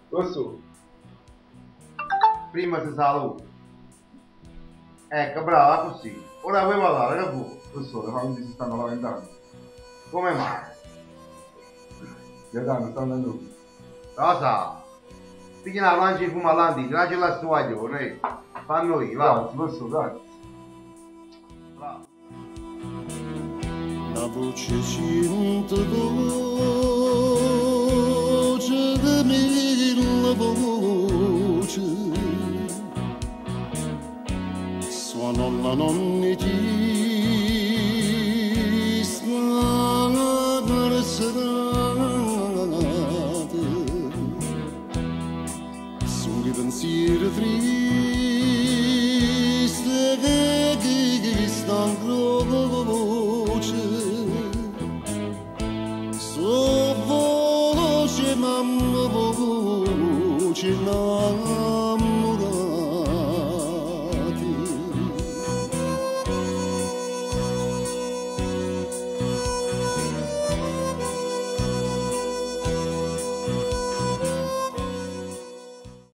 Questo, prima si saluta. Ecco, brava così. Ora vuoi parlare, che vuoi? Questo, le famiglie si stanno lamentando. Come mai? Gaetano, sta andando qui. Cosa? Ti chiama avanti e fuma avanti, grazie alla sua giornata. Fanno io, va. Grazie, questo, grazie. Bravo. La voce cinta dolce di mille voci suonò la nonniti strane serate soli pensieri tristi che stanno croce so voce mamma voce no